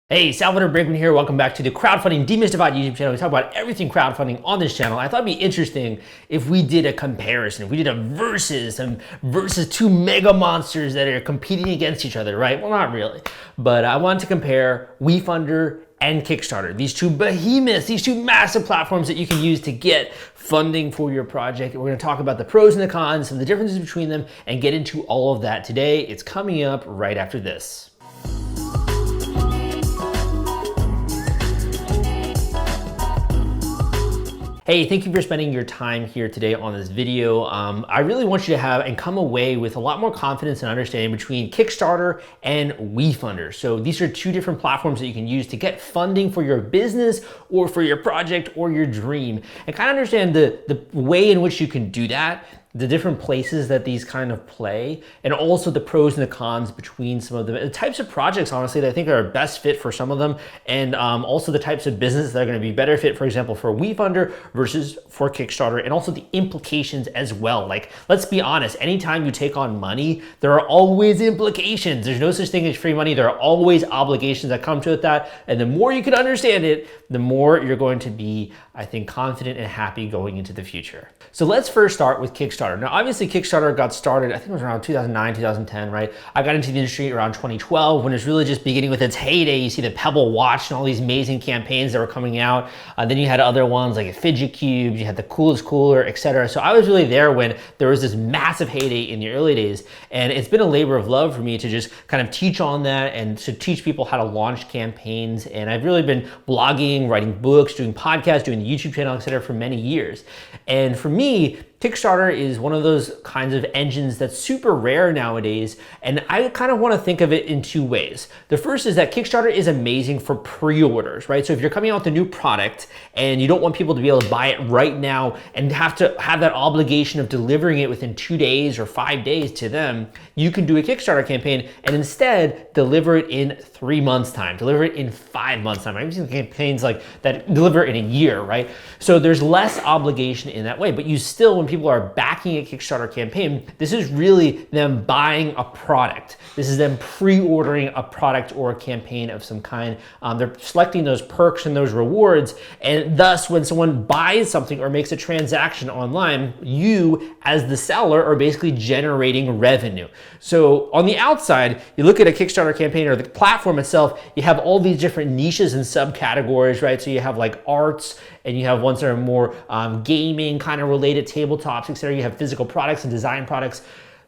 Hey, Salvador Briggman here. Welcome back to the Crowdfunding Demystified YouTube channel. We talk about everything crowdfunding on this channel. I thought it'd be interesting if we did a comparison, if we did a versus two mega monsters that are competing against each other, right? Well, not really, but I wanted to compare WeFunder and Kickstarter. These two behemoths, these two massive platforms that you can use to get funding for your project. We're gonna talk about the pros and the cons and the differences between them and get into all of that today. It's coming up right after this. Hey, thank you for spending your time here today on this video. I really want you to have and come away with a lot more confidence and understanding between Kickstarter and WeFunder. So these are two different platforms that you can use to get funding for your business or for your project or your dream, and kind of understand the way in which you can do that, the different places that these kind of play, and also the pros and the cons between some of them, the types of projects, honestly, that I think are best fit for some of them, and also the types of businesses that are gonna be better fit, for example, for WeFunder versus for Kickstarter, and also the implications as well. Like, let's be honest, anytime you take on money, there are always implications. There's no such thing as free money. There are always obligations that come to that, and the more you can understand it, the more you're going to be, I think, confident and happy going into the future. So let's first start with Kickstarter. Now, obviously, Kickstarter got started, I think it was around 2009, 2010, right? I got into the industry around 2012 when it's really just beginning with its heyday. You see the Pebble Watch and all these amazing campaigns that were coming out. Then you had other ones like Fidget Cubes, you had the Coolest Cooler, etc. So I was really there when there was this massive heyday in the early days. And it's been a labor of love for me to just kind of teach on that and to teach people how to launch campaigns. And I've really been blogging, writing books, doing podcasts, doing the YouTube channel, etc. for many years. And for me, Kickstarter is one of those kinds of engines that's super rare nowadays, and I kind of want to think of it in two ways. The first is that Kickstarter is amazing for pre-orders, right? So if you're coming out with a new product and you don't want people to be able to buy it right now and have to have that obligation of delivering it within 2 days or 5 days to them, you can do a Kickstarter campaign and instead deliver it in 3 months time, deliver it in 5 months time. I've seen campaigns like that deliver in a year, right? So there's less obligation in that way, but you still, when people are backing a Kickstarter campaign, this is really them buying a product. This is them pre-ordering a product or a campaign of some kind. They're selecting those perks and those rewards, and thus when someone buys something or makes a transaction online, you as the seller are basically generating revenue. So on the outside, you look at a Kickstarter campaign or the platform itself, you have all these different niches and subcategories, right? So you have like arts, and you have ones that are more gaming kind of related, tabletops, etc. You have physical products and design products.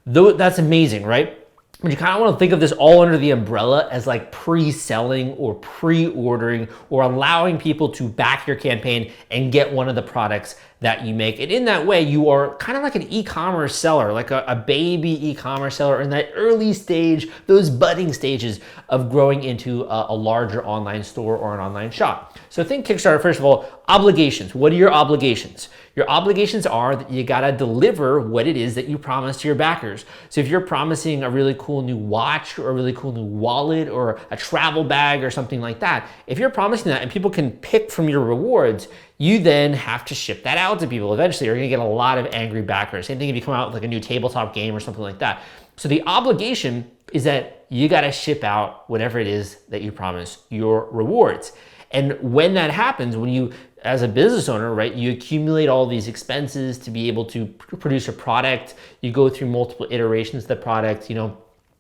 That's amazing, right? But you kind of want to think of this all under the umbrella as like pre-selling or pre-ordering or allowing people to back your campaign and get one of the products that you make. And in that way, you are kind of like an e-commerce seller, like a baby e-commerce seller in that early stage, those budding stages of growing into a larger online store or an online shop. So think Kickstarter, first of all, obligations. What are your obligations? Your obligations are that you gotta deliver what it is that you promised to your backers. So if you're promising a really cool new watch or a really cool new wallet or a travel bag or something like that, if you're promising that and people can pick from your rewards, you then have to ship that out to people. Eventually, you're gonna get a lot of angry backers. Same thing if you come out with like a new tabletop game or something like that. So the obligation is that you gotta ship out whatever it is that you promise your rewards. And when that happens, when you, as a business owner, right, you accumulate all these expenses to be able to produce a product, you go through multiple iterations of the product, you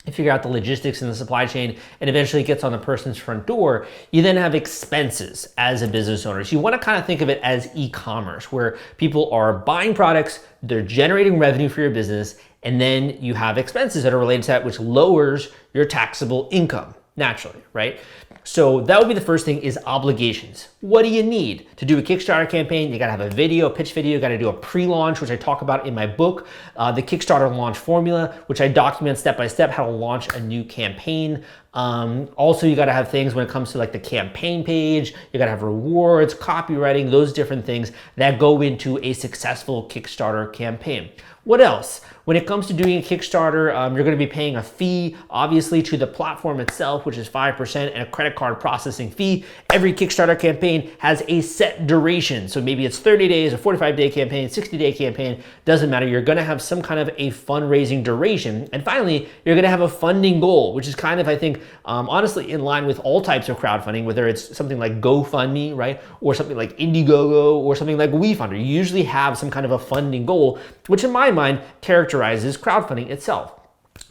figure out the logistics and the supply chain, and eventually it gets on the person's front door, you then have expenses as a business owner. So you want to kind of think of it as e-commerce, where people are buying products, they're generating revenue for your business, and then you have expenses that are related to that, which lowers your taxable income naturally, right? So that would be the first thing, is obligations. What do you need to do a Kickstarter campaign? You gotta have a video, a pitch video, you gotta do a pre-launch, which I talk about in my book, the Kickstarter launch formula, which I document step-by-step how to launch a new campaign. Also, you gotta have things when it comes to like the campaign page, you gotta have rewards, copywriting, those different things that go into a successful Kickstarter campaign. What else? When it comes to doing a Kickstarter, you're going to be paying a fee, obviously, to the platform itself, which is 5%, and a credit card processing fee. Every Kickstarter campaign has a set duration. So maybe it's 30 days, a 45-day campaign, 60-day campaign, doesn't matter. You're going to have some kind of a fundraising duration. And finally, you're going to have a funding goal, which is kind of, I think, honestly in line with all types of crowdfunding, whether it's something like GoFundMe, right? Or something like Indiegogo or something like WeFunder. You usually have some kind of a funding goal, which in my mind characterizes crowdfunding itself.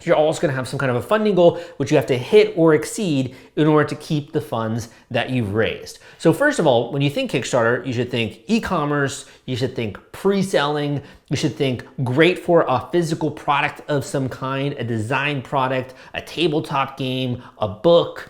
You're also going to have some kind of a funding goal, which you have to hit or exceed in order to keep the funds that you've raised. So first of all, when you think Kickstarter, you should think e-commerce, you should think pre-selling, you should think great for a physical product of some kind, a design product, a tabletop game, a book,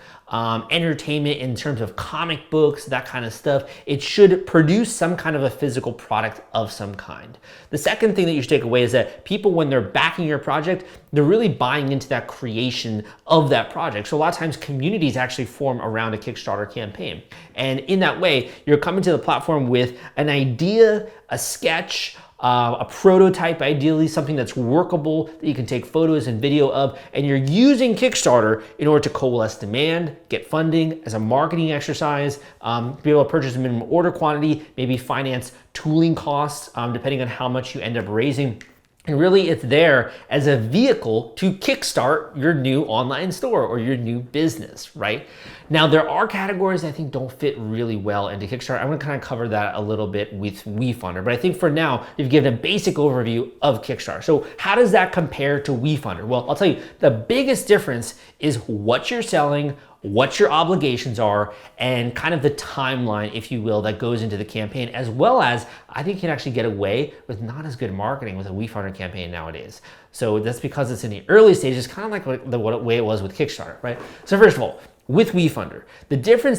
entertainment in terms of comic books, that kind of stuff. It should produce some kind of a physical product of some kind. The second thing that you should take away is that people, when they're backing your project, they're really buying into that creation of that project. So a lot of times communities actually form around a Kickstarter campaign. And in that way, you're coming to the platform with an idea, a sketch, a prototype, ideally something that's workable that you can take photos and video of, and you're using Kickstarter in order to coalesce demand, get funding as a marketing exercise, be able to purchase a minimum order quantity, maybe finance tooling costs, depending on how much you end up raising. And really it's there as a vehicle to kickstart your new online store or your new business, right? Now there are categories I think don't fit really well into Kickstarter. I'm gonna kind of cover that a little bit with WeFunder, but I think for now, you've given a basic overview of Kickstarter. So how does that compare to WeFunder? Well, I'll tell you, the biggest difference is what you're selling, what your obligations are, and kind of the timeline, if you will, that goes into the campaign, as well as I think you can actually get away with not as good marketing with a WeFunder campaign nowadays. So that's because it's in the early stages, kind of like the way it was with Kickstarter, right? So first of all, with WeFunder, the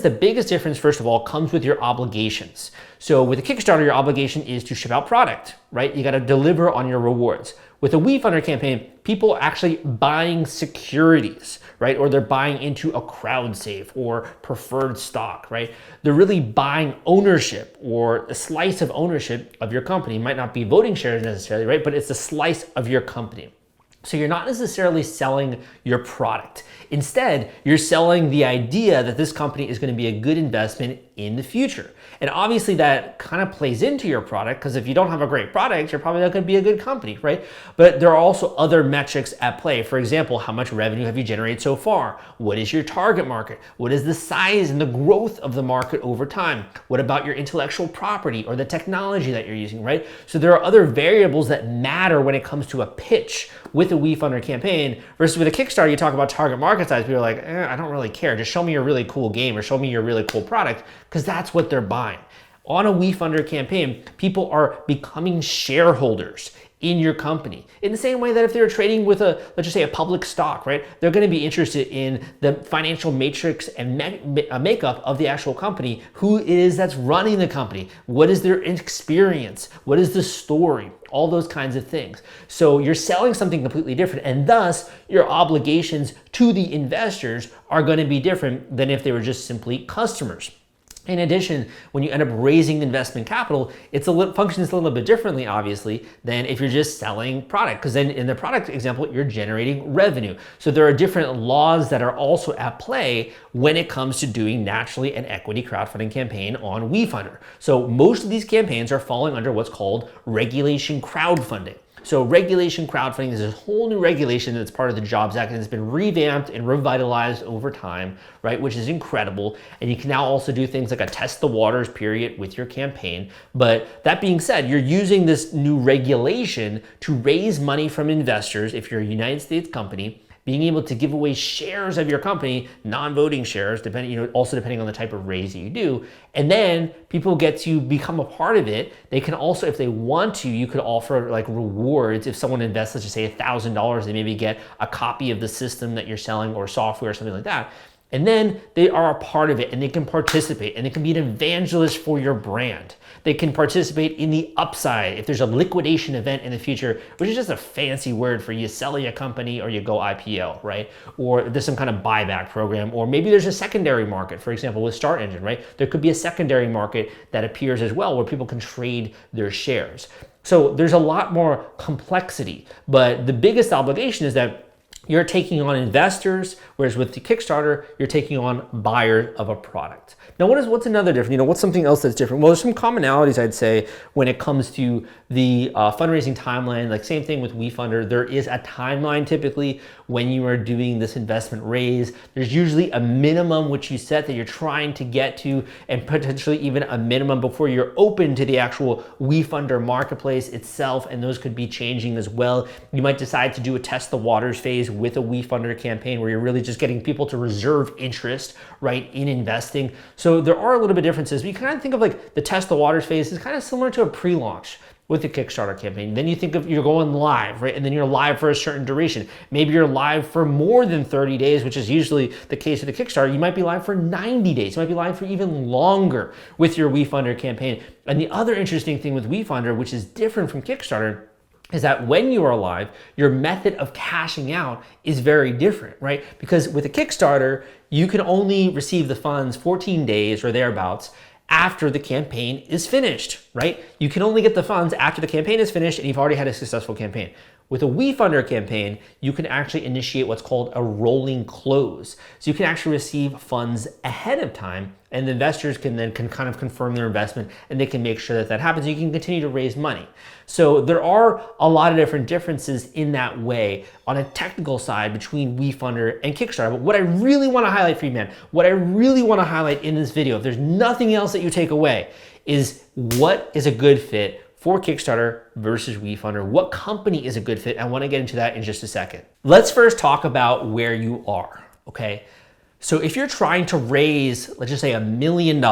biggest difference, first of all, comes with your obligations. So with a Kickstarter, your obligation is to ship out product, right? You got to deliver on your rewards. With a WeFunder campaign, people are actually buying securities, right? Or they're buying into a crowd safe or preferred stock, right? They're really buying ownership or a slice of ownership of your company. It might not be voting shares necessarily, right? But it's a slice of your company. So you're not necessarily selling your product. Instead, you're selling the idea that this company is going to be a good investment in the future. And obviously that kind of plays into your product, because if you don't have a great product, you're probably not going to be a good company, right? But there are also other metrics at play. For example, how much revenue have you generated so far? What is your target market? What is the size and the growth of the market over time? What about your intellectual property or the technology that you're using, right? So there are other variables that matter when it comes to a pitch with a WeFunder campaign versus with a Kickstarter. You talk about target market size, people are like, I don't really care. Just show me your really cool game or show me your really cool product, because that's what they're buying. On a WeFunder campaign, people are becoming shareholders in your company. In the same way that if they're trading with let's just say a public stock, right? They're gonna be interested in the financial matrix and makeup of the actual company, who it is that's running the company, what is their experience, what is the story, all those kinds of things. So you're selling something completely different, and thus your obligations to the investors are gonna be different than if they were just simply customers. In addition, when you end up raising investment capital, functions a little bit differently, obviously, than if you're just selling product, because then in the product example, you're generating revenue. So there are different laws that are also at play when it comes to doing naturally an equity crowdfunding campaign on WeFunder. So most of these campaigns are falling under what's called regulation crowdfunding. So regulation crowdfunding is a whole new regulation that's part of the Jobs Act, and it's been revamped and revitalized over time, right? Which is incredible. And you can now also do things like a test the waters period with your campaign. But that being said, you're using this new regulation to raise money from investors if you're a United States company, being able to give away shares of your company, non-voting shares, also depending on the type of raise that you do. And then people get to become a part of it. They can also, if they want to, you could offer like rewards. If someone invests, let's just say $1,000, they maybe get a copy of the system that you're selling or software or something like that. And then they are a part of it and they can participate, and they can be an evangelist for your brand. They can participate in the upside if there's a liquidation event in the future, which is just a fancy word for you sell your company or you go IPO, right? Or there's some kind of buyback program, or maybe there's a secondary market, for example, with Start Engine, right? There could be a secondary market that appears as well where people can trade their shares. So there's a lot more complexity, but the biggest obligation is that you're taking on investors, whereas with the Kickstarter, you're taking on buyers of a product. Now, what's another different? What's something else that's different? Well, there's some commonalities, I'd say, when it comes to the fundraising timeline. Like same thing with WeFunder, there is a timeline typically when you are doing this investment raise. There's usually a minimum which you set that you're trying to get to, and potentially even a minimum before you're open to the actual WeFunder marketplace itself, and those could be changing as well. You might decide to do a test the waters phase with a WeFunder campaign where you're really just getting people to reserve interest, right, in investing. So there are a little bit differences, but you kind of think of like the test the waters phase is kind of similar to a pre-launch with the Kickstarter campaign. Then you think of you're going live, right? And then you're live for a certain duration. Maybe you're live for more than 30 days, which is usually the case with the Kickstarter. You might be live for 90 days. You might be live for even longer with your WeFunder campaign. And the other interesting thing with WeFunder, which is different from Kickstarter, is that when you are live, your method of cashing out is very different, right? Because with a Kickstarter, you can only receive the funds 14 days or thereabouts after the campaign is finished, right? You can only get the funds after the campaign is finished and you've already had a successful campaign. With a WeFunder campaign, you can actually initiate what's called a rolling close. So you can actually receive funds ahead of time, and the investors can then kind of confirm their investment, and they can make sure that that happens. You can continue to raise money. So there are a lot of different differences in that way on a technical side between WeFunder and Kickstarter. But what I really want to highlight for you, man, what I really want to highlight in this video, if there's nothing else that you take away, is what is a good fit for Kickstarter versus WeFunder. What company is a good fit? I want to get into that in just a second. Let's first talk about where you are, okay? So if you're trying to raise, let's just say $1 million,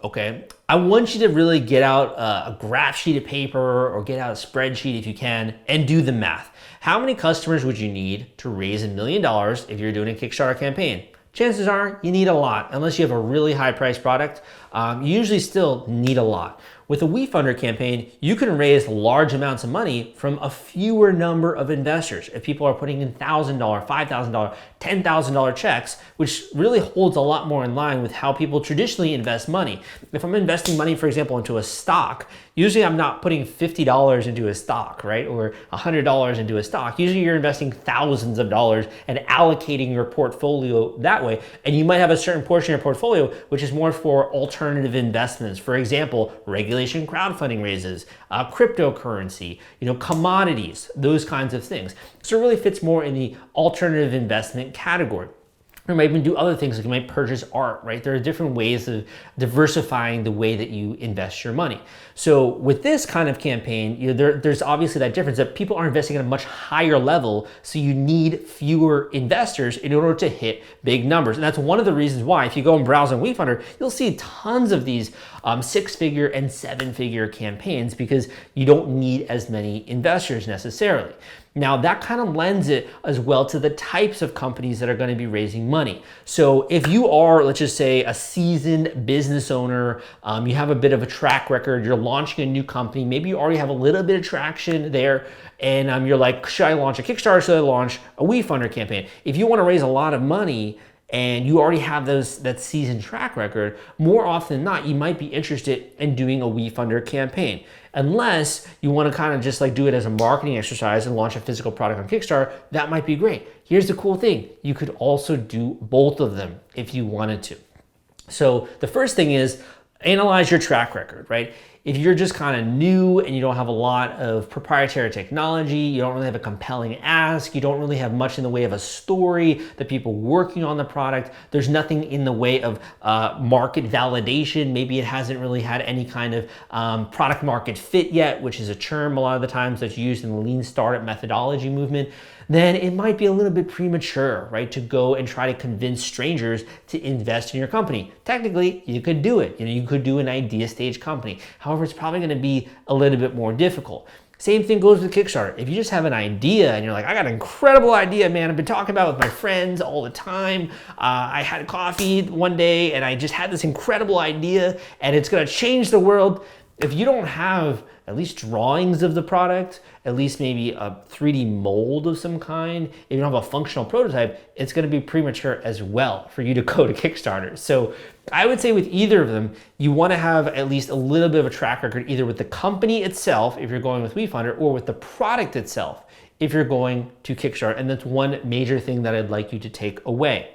okay? I want you to really get out a graph sheet of paper or get out a spreadsheet if you can and do the math. How many customers would you need to raise $1 million if you're doing a Kickstarter campaign? Chances are you need a lot. Unless you have a really high priced product, you usually still need a lot. With a WeFunder campaign, you can raise large amounts of money from a fewer number of investors. If people are putting in $1,000, $5,000, $10,000 checks, which really holds a lot more in line with how people traditionally invest money. If I'm investing money, for example, into a stock, usually I'm not putting $50 into a stock, right? Or $100 into a stock. Usually you're investing thousands of dollars and allocating your portfolio that way. And you might have a certain portion of your portfolio which is more for alternative investments. For example, regulation crowdfunding raises, cryptocurrency, commodities, those kinds of things. So it really fits more in the alternative investment category. You might even do other things, like you might purchase art, right? There are different ways of diversifying the way that you invest your money. So with this kind of campaign, there's obviously that difference that people are investing at a much higher level, so you need fewer investors in order to hit big numbers. And that's one of the reasons why, if you go and browse on WeFunder, you'll see tons of these 6-figure and 7-figure campaigns because you don't need as many investors necessarily. Now that kind of lends it as well to the types of companies that are going to be raising money. So if you are, let's just say, a seasoned business owner, you have a bit of a track record, you're launching a new company, maybe you already have a little bit of traction there, and you're like, should I launch a Kickstarter? Should I launch a WeFunder campaign? If you want to raise a lot of money and you already have that seasoned track record, more often than not, you might be interested in doing a WeFunder campaign. Unless you want to kind of just like do it as a marketing exercise and launch a physical product on Kickstarter, that might be great. Here's the cool thing. You could also do both of them if you wanted to. So the first thing is analyze your track record, right? If you're just kind of new and you don't have a lot of proprietary technology, you don't really have a compelling ask, you don't really have much in the way of a story, the people working on the product, there's nothing in the way of market validation, maybe it hasn't really had any kind of product market fit yet, which is a term a lot of the times that's used in the lean startup methodology movement, then it might be a little bit premature, right, to go and try to convince strangers to invest in your company. Technically, you could do it. You could do an idea stage company. However, it's probably going to be a little bit more difficult. Same thing goes with Kickstarter. If you just have an idea and you're like, I got an incredible idea, man, I've been talking about it with my friends all the time. I had coffee one day and I just had this incredible idea and it's going to change the world. If you don't have at least drawings of the product, at least maybe a 3D mold of some kind, if you don't have a functional prototype, it's going to be premature as well for you to go to Kickstarter. So I would say with either of them, you want to have at least a little bit of a track record, either with the company itself, if you're going with WeFunder, or with the product itself, if you're going to Kickstarter. And that's one major thing that I'd like you to take away.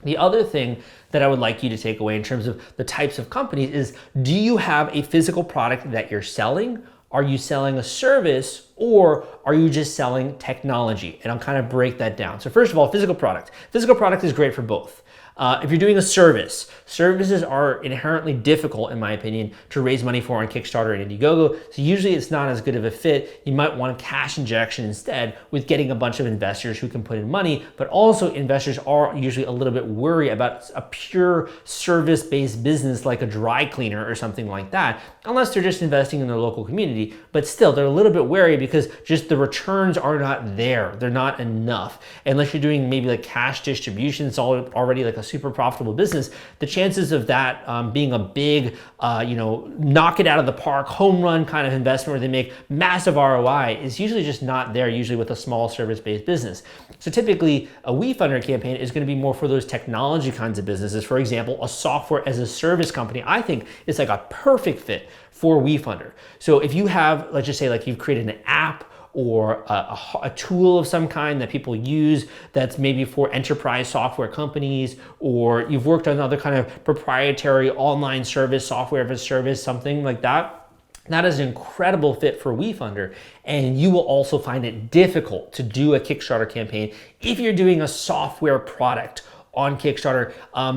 The other thing that I would like you to take away in terms of the types of companies is, do you have a physical product that you're selling, Are you selling a service, or are you just selling technology? And I'll kind of break that down. So first of all, physical product. Physical product is great for both. If you're doing a service, services are inherently difficult, in my opinion, to raise money for on Kickstarter and Indiegogo. So usually it's not as good of a fit. You might want a cash injection instead with getting a bunch of investors who can put in money, but also investors are usually a little bit worried about a pure service-based business like a dry cleaner or something like that, unless they're just investing in their local community. But still, they're a little bit wary because just the returns are not there. They're not enough. Unless you're doing maybe like cash distribution, it's already like a super profitable business, the chances of that being a big, knock it out of the park, home run kind of investment where they make massive ROI is usually just not there, usually with a small service-based business. So typically a WeFunder campaign is going to be more for those technology kinds of businesses. For example, a software as a service company, I think is like a perfect fit for WeFunder. So if you have, let's just say like you've created an app or a tool of some kind that people use that's maybe for enterprise software companies, or you've worked on other kind of proprietary online service, software as a service, something like that, that is an incredible fit for WeFunder. And you will also find it difficult to do a Kickstarter campaign if you're doing a software product on Kickstarter.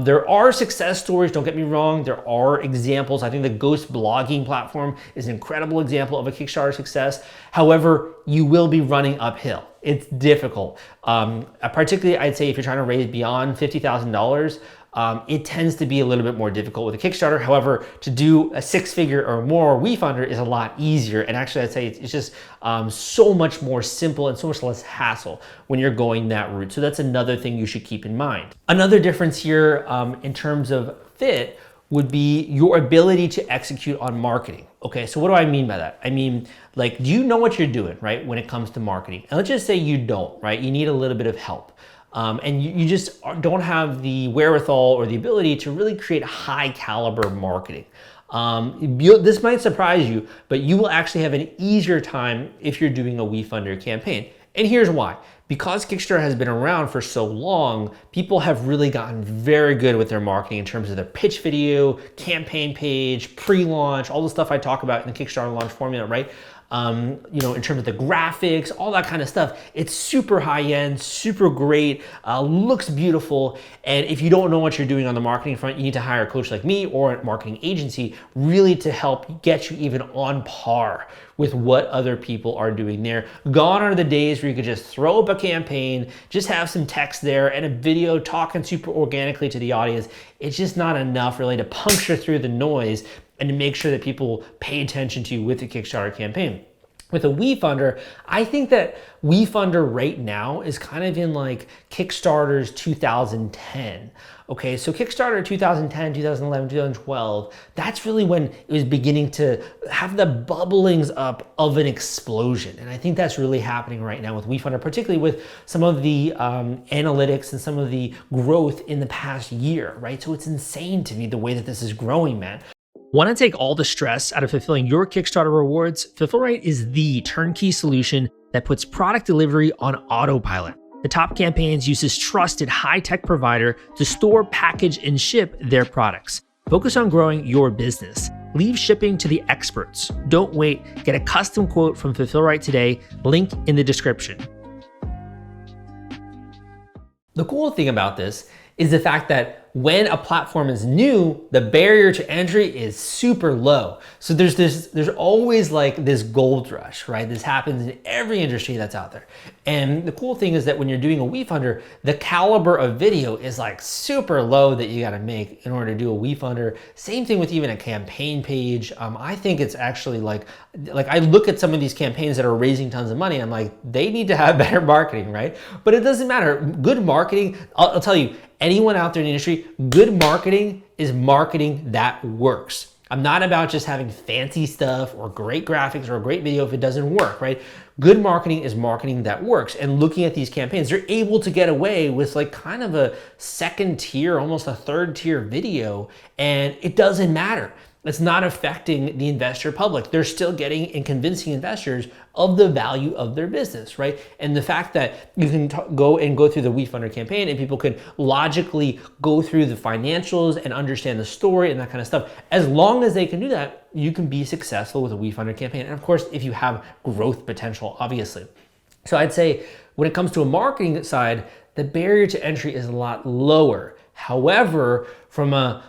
There are success stories, don't get me wrong. There are examples. I think the Ghost blogging platform is an incredible example of a Kickstarter success. However, you will be running uphill. It's difficult. Particularly, I'd say if you're trying to raise beyond $50,000, it tends to be a little bit more difficult with a Kickstarter. However, to do a six-figure or more WeFunder is a lot easier. And actually, I'd say it's just so much more simple and so much less hassle when you're going that route. So that's another thing you should keep in mind. Another difference here in terms of fit would be your ability to execute on marketing. Okay, so what do I mean by that? I mean, like, do you know what you're doing, right, when it comes to marketing? And let's just say you don't, right? You need a little bit of help. And you just don't have the wherewithal or the ability to really create high caliber marketing. This might surprise you, but you will actually have an easier time if you're doing a WeFunder campaign. And here's why. Because Kickstarter has been around for so long, people have really gotten very good with their marketing in terms of their pitch video, campaign page, pre-launch, all the stuff I talk about in the Kickstarter launch formula, right? In terms of the graphics, all that kind of stuff. It's super high end, super great, looks beautiful. And if you don't know what you're doing on the marketing front, you need to hire a coach like me or a marketing agency really to help get you even on par with what other people are doing there. Gone are the days where you could just throw up a campaign, just have some text there and a video talking super organically to the audience. It's just not enough really to puncture through the noise and to make sure that people pay attention to you with the Kickstarter campaign. With a WeFunder, I think that WeFunder right now is kind of in like Kickstarter's 2010. Okay, so Kickstarter 2010, 2011, 2012, that's really when it was beginning to have the bubblings up of an explosion. And I think that's really happening right now with WeFunder, particularly with some of the analytics and some of the growth in the past year, right? So it's insane to me the way that this is growing, man. Want to take all the stress out of fulfilling your Kickstarter rewards? Fulfillment is the turnkey solution that puts product delivery on autopilot. The Top Campaigns uses trusted high-tech provider to store, package, and ship their products. Focus on growing your business. Leave shipping to the experts. Don't wait. Get a custom quote from Fulfillment today. Link in the description. The cool thing about this is the fact that when a platform is new, the barrier to entry is super low. So there's always like this gold rush, right? This happens in every industry that's out there. And the cool thing is that when you're doing a WeFunder, the caliber of video is like super low that you gotta make in order to do a WeFunder. Same thing with even a campaign page. I think it's actually like I look at some of these campaigns that are raising tons of money, I'm like, they need to have better marketing, right? But it doesn't matter. Good marketing, I'll tell you, anyone out there in the industry, good marketing is marketing that works. I'm not about just having fancy stuff or great graphics or a great video if it doesn't work, right? Good marketing is marketing that works. And looking at these campaigns, they're able to get away with like kind of a second tier, almost a third tier video, and it doesn't matter. It's not affecting the investor public. They're still getting and convincing investors of the value of their business, right? And the fact that you can go through the WeFunder campaign and people can logically go through the financials and understand the story and that kind of stuff, as long as they can do that, you can be successful with a WeFunder campaign. And of course, if you have growth potential, obviously. So I'd say when it comes to a marketing side, the barrier to entry is a lot lower. However, from a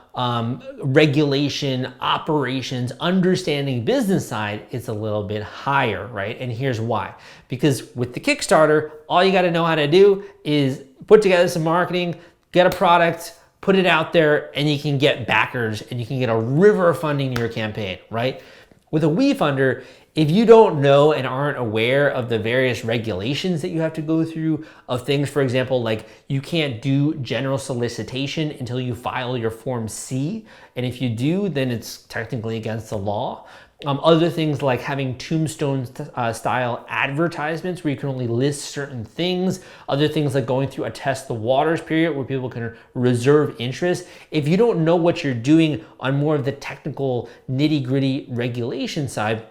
regulation, operations, understanding business side, it's a little bit higher, right? And here's why. Because with the Kickstarter, all you got to know how to do is put together some marketing, get a product, put it out there, and you can get backers and you can get a river of funding to your campaign, right? With a WeFunder, if you don't know and aren't aware of the various regulations that you have to go through of things, for example, like you can't do general solicitation until you file your Form C. And if you do, then it's technically against the law. Other things like having tombstone style advertisements where you can only list certain things. Other things like going through a test the waters period where people can reserve interest. If you don't know what you're doing on more of the technical nitty gritty regulation side,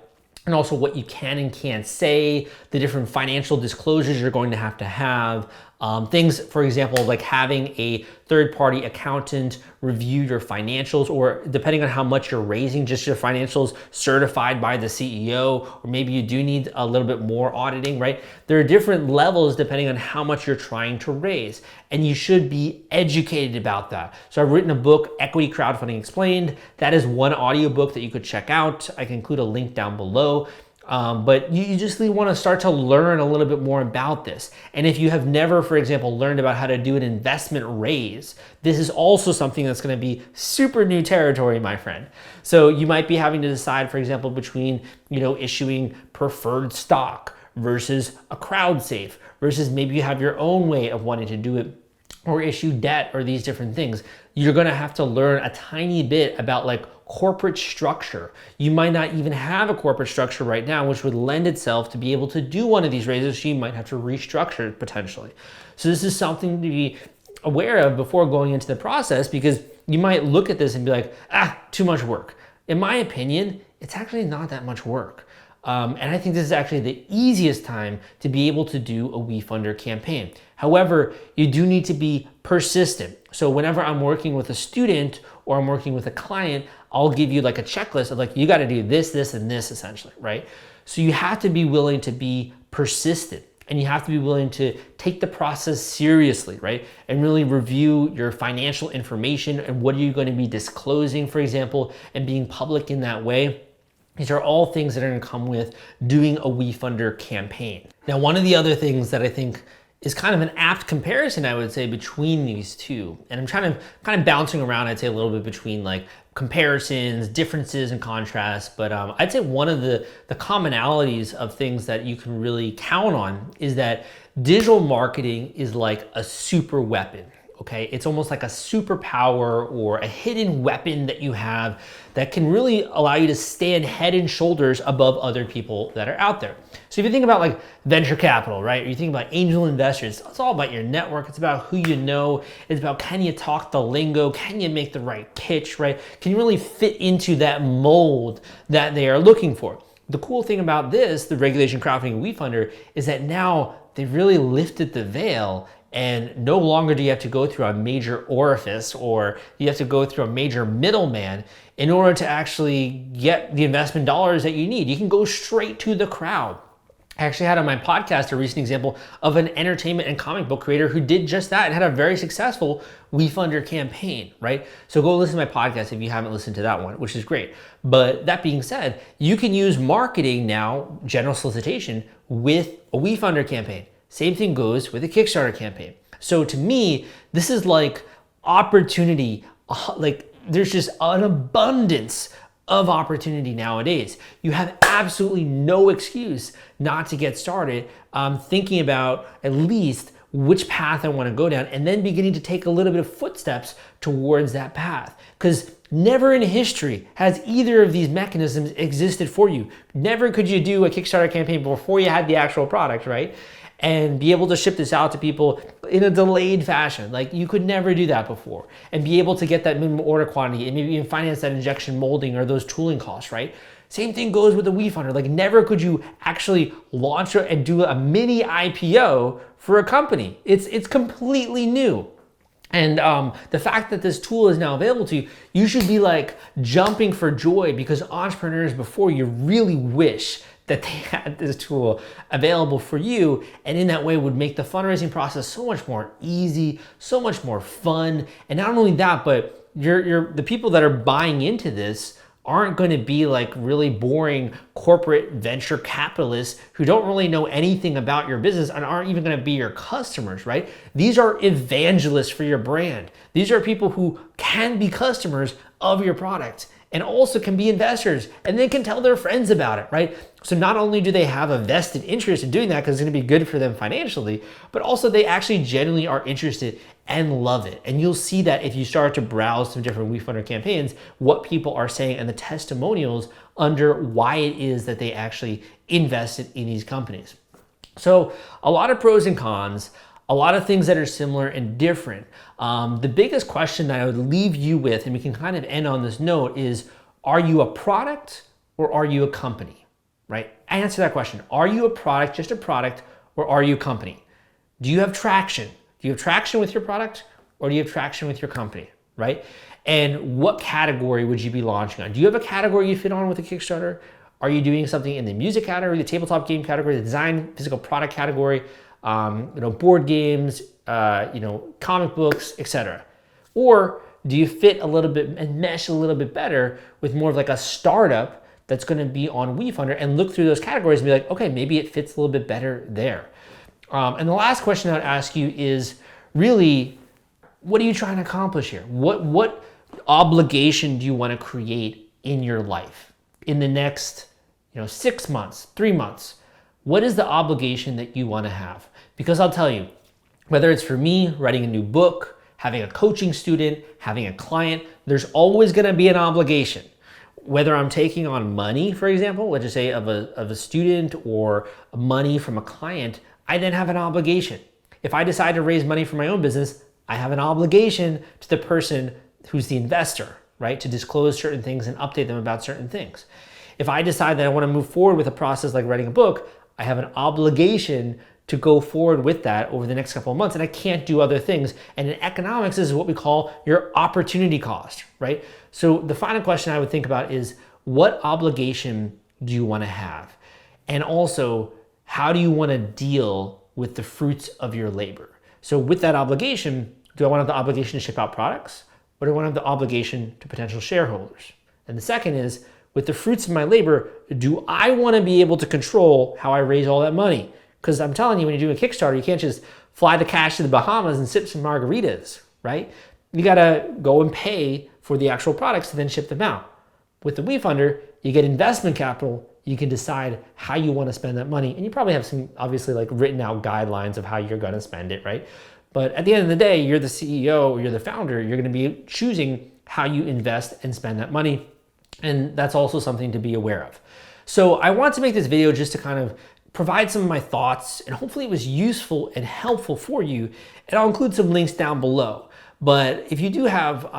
and also what you can and can't say, the different financial disclosures you're going to have, things, for example, like having a third-party accountant review your financials, or depending on how much you're raising, just your financials certified by the CEO, or maybe you do need a little bit more auditing, right? There are different levels depending on how much you're trying to raise, and you should be educated about that. So I've written a book, Equity Crowdfunding Explained. That is one audiobook that you could check out. I can include a link down below. But you just want to start to learn a little bit more about this. And if you have never, for example, learned about how to do an investment raise, this is also something that's going to be super new territory, my friend. So you might be having to decide, for example, between, issuing preferred stock versus a crowd safe versus maybe you have your own way of wanting to do it, or issue debt, or these different things. You're gonna have to learn a tiny bit about like corporate structure. You might not even have a corporate structure right now, which would lend itself to be able to do one of these raises. So you might have to restructure it potentially. So this is something to be aware of before going into the process, because you might look at this and be like, too much work. In my opinion, it's actually not that much work. And I think this is actually the easiest time to be able to do a WeFunder campaign. However, you do need to be persistent. So whenever I'm working with a student or I'm working with a client, I'll give you like a checklist of like, you got to do this, this, and this essentially, right? So you have to be willing to be persistent, and you have to be willing to take the process seriously, right? And really review your financial information and what are you going to be disclosing, for example, and being public in that way. These are all things that are going to come with doing a WeFunder campaign. Now, one of the other things that I think is kind of an apt comparison, I would say, between these two, and I'm kind of bouncing around, I'd say, a little bit between like comparisons, differences, and contrasts, but I'd say one of the commonalities of things that you can really count on is that digital marketing is like a super weapon. Okay, it's almost like a superpower or a hidden weapon that you have that can really allow you to stand head and shoulders above other people that are out there. So if you think about like venture capital, right? Or you think about angel investors, it's all about your network. It's about who you know. It's about, can you talk the lingo? Can you make the right pitch, right? Can you really fit into that mold that they are looking for? The cool thing about this, the Regulation Crowdfunding WeFunder, is that now they've really lifted the veil. And no longer do you have to go through a major orifice, or you have to go through a major middleman in order to actually get the investment dollars that you need. You can go straight to the crowd. I actually had on my podcast a recent example of an entertainment and comic book creator who did just that and had a very successful WeFunder campaign, right? So go listen to my podcast if you haven't listened to that one, which is great. But that being said, you can use marketing now, general solicitation, with a WeFunder campaign. Same thing goes with a Kickstarter campaign. So to me, this is like opportunity, like there's just an abundance of opportunity nowadays. You have absolutely no excuse not to get started thinking about at least which path I want to go down, and then beginning to take a little bit of footsteps towards that path. Because never in history has either of these mechanisms existed for you. Never could you do a Kickstarter campaign before you had the actual product, right? And be able to ship this out to people in a delayed fashion. Like, you could never do that before. And be able to get that minimum order quantity and maybe even finance that injection molding or those tooling costs, right? Same thing goes with the WeFunder. Like, never could you actually launch and do a mini IPO for a company. It's completely new. And the fact that this tool is now available to you, you should be like jumping for joy, because entrepreneurs before you really wish that they had this tool available for you, and in that way would make the fundraising process so much more easy, so much more fun. And not only that, but the people that are buying into this aren't going to be like really boring corporate venture capitalists who don't really know anything about your business and aren't even going to be your customers, right? These are evangelists for your brand. These are people who can be customers of your product and also can be investors, and they can tell their friends about it, right? So not only do they have a vested interest in doing that because it's going to be good for them financially, but also they actually genuinely are interested and love it. And you'll see that if you start to browse some different WeFunder campaigns, what people are saying and the testimonials under why it is that they actually invested in these companies. So a lot of pros and cons, a lot of things that are similar and different. The biggest question that I would leave you with, and we can kind of end on this note, is are you a product or are you a company, right? Answer that question. Are you a product, just a product, or are you a company? Do you have traction? Do you have traction with your product, or do you have traction with your company, right? And what category would you be launching on? Do you have a category you fit on with a Kickstarter? Are you doing something in the music category, the tabletop game category, the design physical product category, board games, comic books, etc.? Or do you fit a little bit and mesh a little bit better with more of like a startup that's going to be on WeFunder, and look through those categories and be like, okay, maybe it fits a little bit better there. And the last question I would ask you is really, what are you trying to accomplish here? What obligation do you want to create in your life in the next 6 months, 3 months? What is the obligation that you want to have? Because I'll tell you, whether it's for me writing a new book, having a coaching student, having a client, there's always going to be an obligation. Whether I'm taking on money, for example, let's just say of a student, or money from a client, I then have an obligation. If I decide to raise money for my own business, I have an obligation to the person who's the investor, right? To disclose certain things and update them about certain things. If I decide that I want to move forward with a process like writing a book, I have an obligation to go forward with that over the next couple of months, and I can't do other things. And in economics, this is what we call your opportunity cost, right? So the final question I would think about is, what obligation do you want to have? And also, how do you want to deal with the fruits of your labor? So with that obligation, do I want to have the obligation to ship out products, or do I want to have the obligation to potential shareholders? And the second is, with the fruits of my labor, do I want to be able to control how I raise all that money? Because I'm telling you, when you're doing a Kickstarter, you can't just fly the cash to the Bahamas and sip some margaritas, right? You got to go and pay for the actual products to then ship them out. With the WeFunder, you get investment capital. You can decide how you want to spend that money. And you probably have some, obviously, like written out guidelines of how you're going to spend it, right? But at the end of the day, you're the CEO, or you're the founder. You're going to be choosing how you invest and spend that money. And that's also something to be aware of. So I want to make this video just to kind of provide some of my thoughts, and hopefully it was useful and helpful for you. And I'll include some links down below. But if you do have,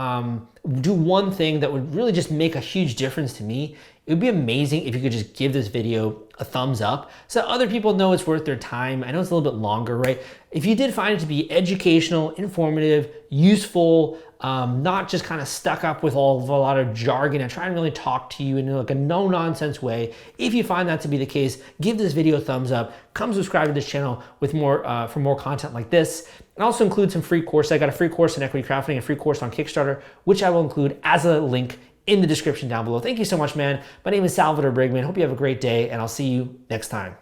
do one thing that would really just make a huge difference to me, it would be amazing if you could just give this video a thumbs up so other people know it's worth their time. I know it's a little bit longer, right? If you did find it to be educational, informative, useful, not just kind of stuck up with a lot of jargon and trying to really talk to you in like a no-nonsense way, if you find that to be the case, give this video a thumbs up. Come subscribe to this channel with for more content like this. And also include some free courses. I got a free course on equity crowdfunding, a free course on Kickstarter, which I will include as a link in the description down below. Thank you so much, man. My name is Salvador Briggman. Hope you have a great day, and I'll see you next time.